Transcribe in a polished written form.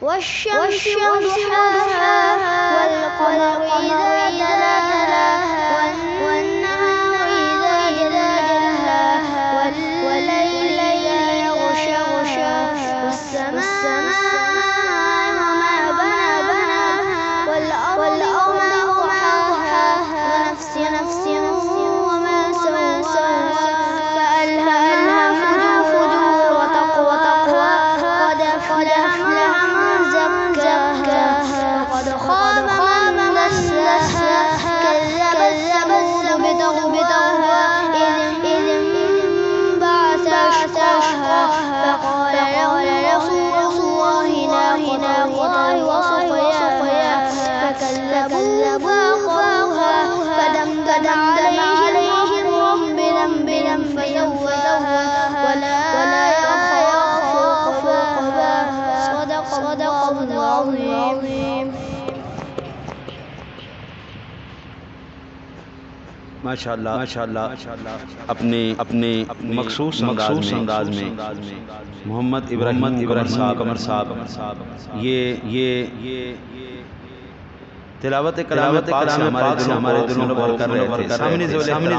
والشمس وضحاها والقمر إذا تلاها والنهار إذا جلاها والليل إذا يغشى والسماء وما بناها والأرض وما طحاها وما سواها فألهمها فجورها وتقواها قد أفلح من زكاها وقد خاب من دساها كذبت ثمود بطغواها إذ انبعث أشقاها فقال لهم رسول الله ناقة الله وسقياها فكذبوه فعقروها فدمدم عليهم بذنبهم فسواها ولا يخاف عقباها. صدق الله العظيم. माशाअल्लाह अपने मखसूस अंदाज में मोहम्मद इब्राहिम कमर साहब ये तिलावत कलाम पाक से हमारे दिलों को कर रहे थे। सामने